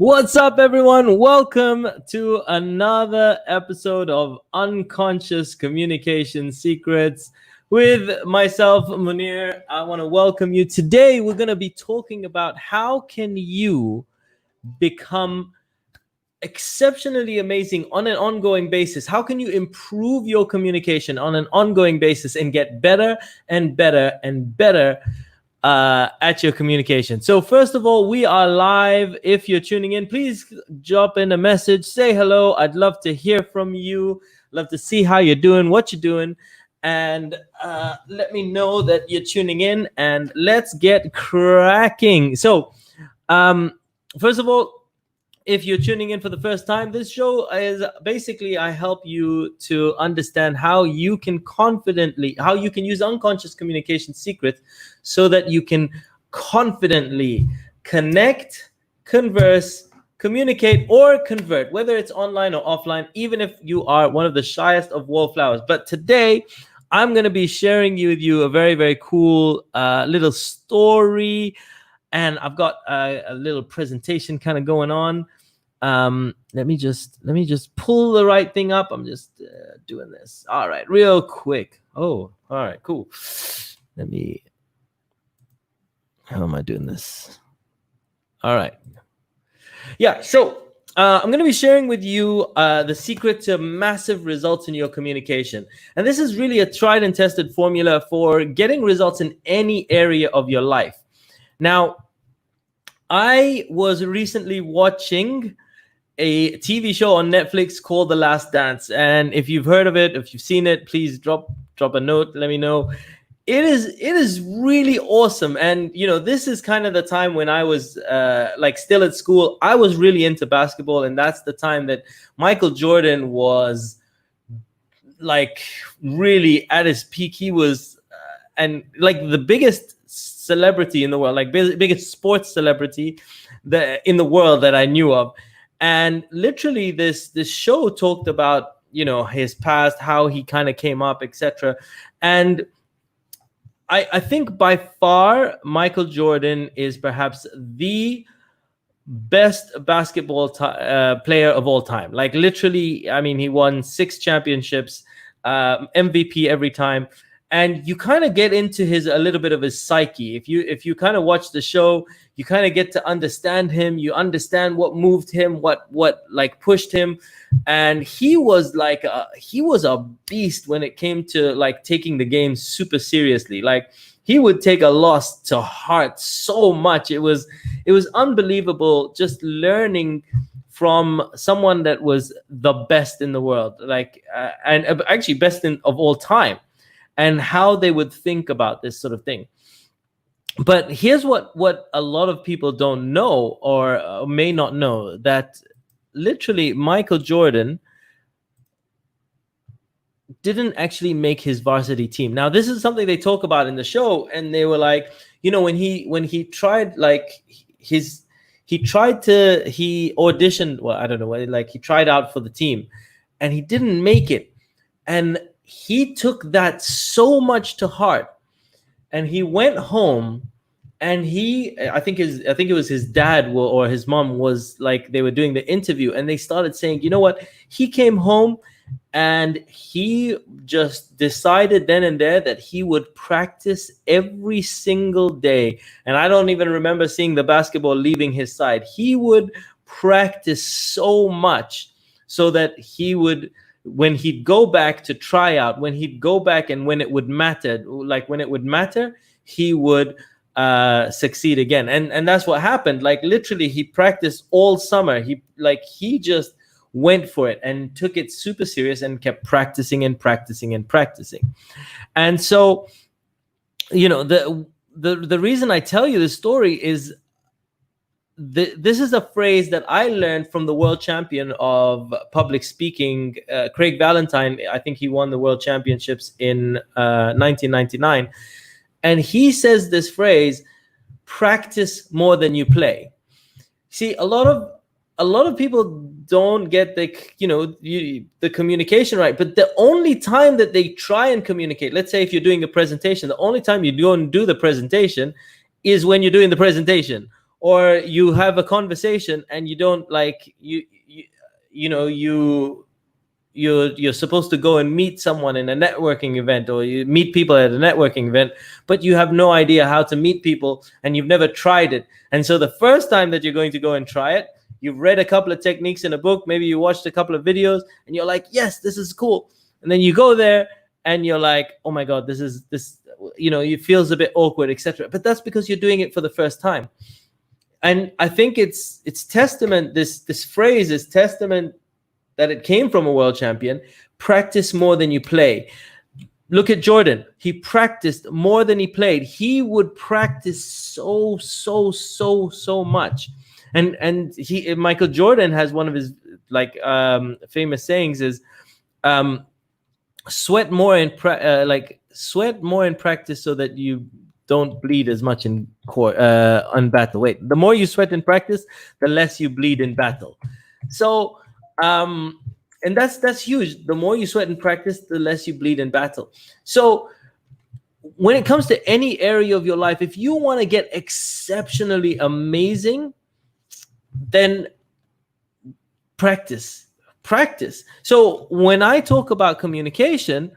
What's up, everyone? Welcome to another episode of Unconscious Communication Secrets with myself, Muneer. I want to welcome you. Today, we're going to be talking about how can you become exceptionally amazing on an ongoing basis. How can you improve your communication on an ongoing basis and get better and better and better at your communication? So first of all, we are live. If you're tuning in, please drop in a message, say hello. I'd love to hear from you. Love to see how you're doing, what you're doing, and let me know that you're tuning in, and let's get cracking. So first of all, if you're tuning in for the first time, this show is basically I help you to understand how you can use unconscious communication secrets so that you can confidently connect, converse, communicate, or convert, whether it's online or offline, even if you are one of the shyest of wallflowers. But today, I'm going to be sharing with you a very, very cool little story. And I've got a little presentation kind of going on. Let me just pull the right thing up. I'm just doing this. All right, real quick. Oh, all right, cool. How am I doing this? All right. Yeah, so I'm going to be sharing with you the secret to massive results in your communication. And this is really a tried and tested formula for getting results in any area of your life. Now, I was recently watching a TV show on Netflix called The Last Dance. And if you've heard of it, if you've seen it, please drop a note, let me know. It is really awesome. And, you know, this is kind of the time when I was still at school. I was really into basketball. And that's the time that Michael Jordan was really at his peak. He was the biggest celebrity in the world, biggest sports celebrity in the world that I knew of. And literally this show talked about, you know, his past, how he kind of came up, etc. And I think by far Michael Jordan is perhaps the best basketball player of all time. Like literally, I mean, he won 6 championships, MVP every time. And you kind of get into a little bit of his psyche. If you kind of watch the show, you kind of get to understand him. You understand what moved him, what pushed him, and he was a beast when it came to taking the game super seriously. Like he would take a loss to heart so much. It was unbelievable just learning from someone that was the best in the world, and actually best of all time. And how they would think about this sort of thing. But here's what a lot of people don't know or may not know, that literally Michael Jordan didn't actually make his varsity team. Now, this is something they talk about in the show, and they were like, you know, when he tried he auditioned, well, I don't know, he tried out for the team and he didn't make it. And he took that so much to heart, and he went home, and I think it was his dad or his mom was they were doing the interview, and they started saying, you know what, he came home and he just decided then and there that he would practice every single day. And I don't even remember seeing the basketball leaving his side. He would practice so much so that he would, when he'd go back to try out, when he'd go back and when it would matter, he would succeed again. And that's what happened. Literally, he practiced all summer. He just went for it and took it super serious and kept practicing and practicing and practicing. And so, you know, the reason I tell you this story is this is a phrase that I learned from the world champion of public speaking, Craig Valentine. I think he won the world championships in 1999. And he says this phrase, practice more than you play. See, a lot of people don't get the communication right. But the only time that they try and communicate, let's say if you're doing a presentation, the only time you go and do the presentation is when you're doing the presentation. or you have a conversation and you don't like you know you're supposed to go and meet someone in a networking event, or you meet people at a networking event, but you have no idea how to meet people and you've never tried it. And so the first time that you're going to go and try it, you've read a couple of techniques in a book, maybe you watched a couple of videos, and you're like, yes, this is cool. And then you go there and you're like, oh my God, this, it feels a bit awkward, etc. But that's because you're doing it for the first time. And I think it's testament, this phrase is testament that it came from a world champion. Practice more than you play. Look at Jordan. He practiced more than he played. He would practice so much. And Michael Jordan has one of his famous sayings is sweat more in practice so that you don't bleed as much in battle. Wait, the more you sweat in practice, the less you bleed in battle. So and that's huge. The more you sweat in practice, the less you bleed in battle. So when it comes to any area of your life, if you want to get exceptionally amazing, then practice. So when I talk about communication,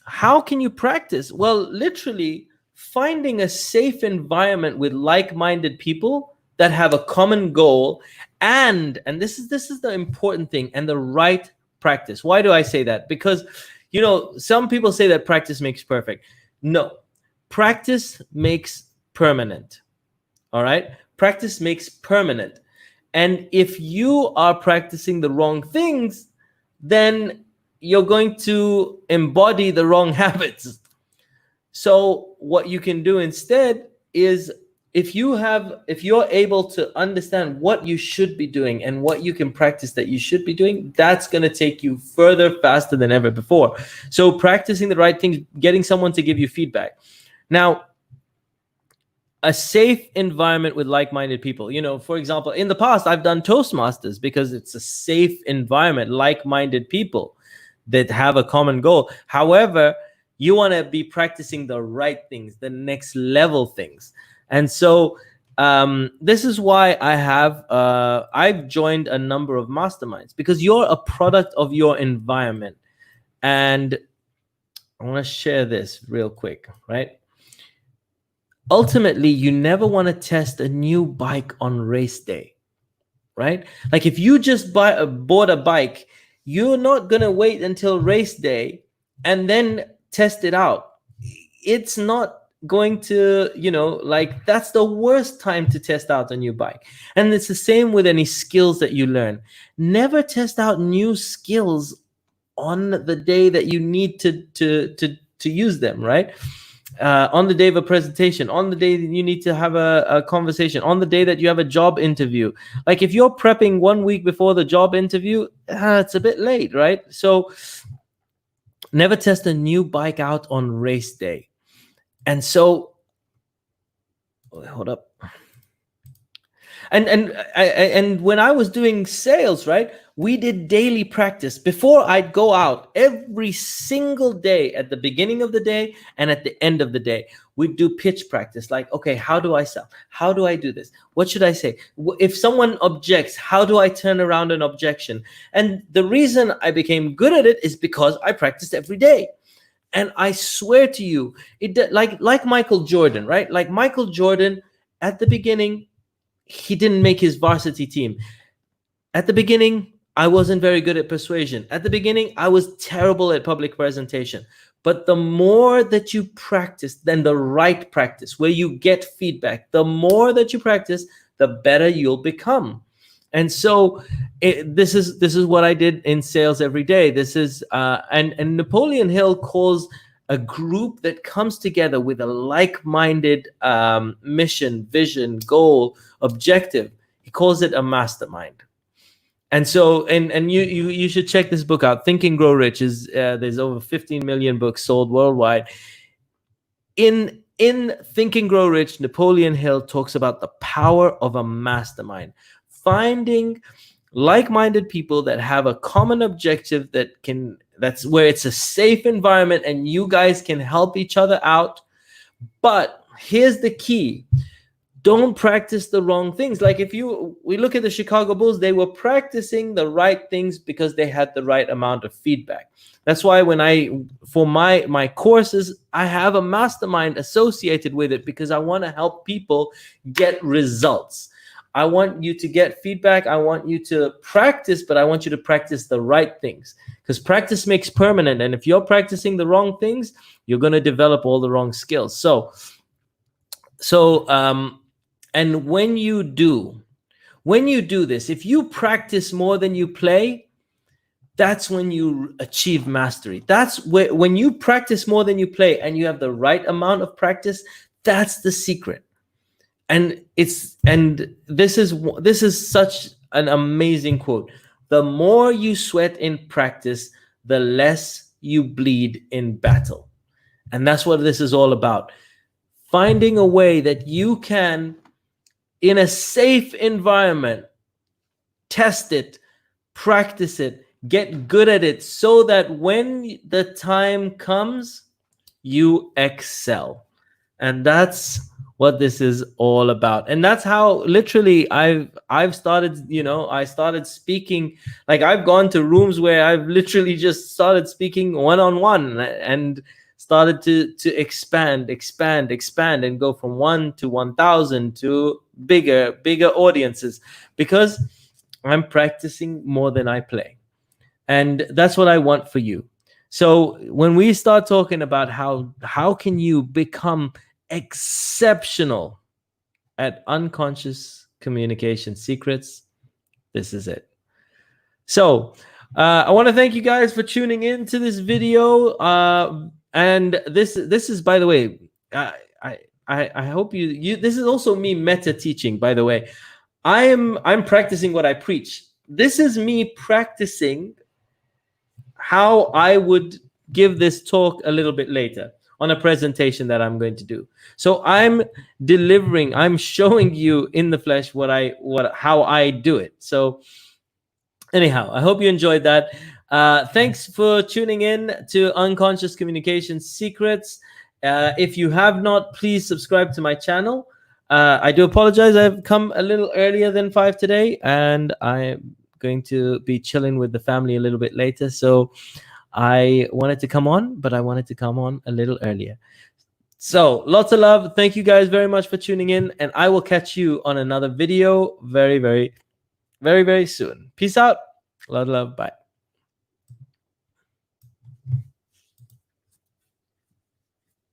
how can you practice? Well, literally finding a safe environment with like-minded people that have a common goal, and this is the important thing, and the right practice. Why do I say that? Because some people say that practice makes perfect. No, practice makes permanent. All right, practice makes permanent. And if you are practicing the wrong things, then you're going to embody the wrong habits. So what you can do instead is, if you're able to understand what you should be doing and what you can practice that you should be doing, that's going to take you further, faster than ever before. So practicing the right things, getting someone to give you feedback. Now, a safe environment with like-minded people. For example, in the past, I've done Toastmasters because it's a safe environment, like-minded people that have a common goal. However, you want to be practicing the right things, the next level things. And so this is why I've joined a number of masterminds, because you're a product of your environment. And I want to share this real quick, right? Ultimately, you never want to test a new bike on race day, right? Like if you just bought a bike, you're not going to wait until race day and then test it out. It's not going to, that's the worst time to test out a new bike. And it's the same with any skills that you learn. Never test out new skills on the day that you need to use them, right? On the day of a presentation, on the day that you need to have a conversation, on the day that you have a job interview. Like if you're prepping 1 week before the job interview, it's a bit late, right? So never test a new bike out on race day. And so, hold up. And when I was doing sales, right, we did daily practice. Before I'd go out every single day, at the beginning of the day and at the end of the day, we'd do pitch practice. Like, okay, how do I sell? How do I do this? What should I say? If someone objects, how do I turn around an objection? And the reason I became good at it is because I practiced every day. And I swear to you, like Michael Jordan, right? Like Michael Jordan, at the beginning, he didn't make his varsity team. At the beginning, I wasn't very good at persuasion. At the beginning, I was terrible at public presentation. But the more that you practice, then the right practice, where you get feedback, the more that you practice, the better you'll become. And so this is what I did in sales every day. This is and Napoleon Hill calls a group that comes together with a like-minded mission, vision, goal, objective. He calls it a mastermind. And so, and you should check this book out. Think and Grow Rich is there's over 15 million books sold worldwide. In Think and Grow Rich, Napoleon Hill talks about the power of a mastermind. Finding like-minded people that have a common objective, that's where it's a safe environment and you guys can help each other out. But here's the key. don't practice the wrong things. Like we look at the Chicago Bulls, they were practicing the right things because they had the right amount of feedback. That's why for my courses, I have a mastermind associated with it, because I want to help people get results. I want you to get feedback. I want you to practice, but I want you to practice the right things, because practice makes permanent. And if you're practicing the wrong things, you're going to develop all the wrong skills. And when you do this, if you practice more than you play, that's when you achieve mastery. That's when you practice more than you play and you have the right amount of practice, that's the secret. And this is such an amazing quote. The more you sweat in practice, the less you bleed in battle. And that's what this is all about. Finding a way that you can, in a safe environment, test it, practice it, get good at it, so that when the time comes, you excel. And that's what this is all about. And that's how literally I've started, I started speaking. Like, I've gone to rooms where I've literally just started speaking one-on-one and started to expand and go from 1 to 1,000 to bigger audiences, because I'm practicing more than I play. And that's what I want for you. So when we start talking about how can you become exceptional at unconscious communication secrets, this is it. So I want to thank you guys for tuning in to this video. And this is, by the way, I hope you this is also me meta teaching, by the way. I'm practicing what I preach. This is me practicing how I would give this talk a little bit later on a presentation that I'm going to do. So I'm showing you in the flesh how I do it. So anyhow, I hope you enjoyed that. Thanks for tuning in to Unconscious Communication Secrets. If you have not, please subscribe to my channel. I do apologize. I've come a little earlier than 5 today, and I'm going to be chilling with the family a little bit later. So I wanted to come on, but I wanted to come on a little earlier. So lots of love. Thank you guys very much for tuning in, and I will catch you on another video very, very, very, very soon. Peace out. A lot of love. Bye.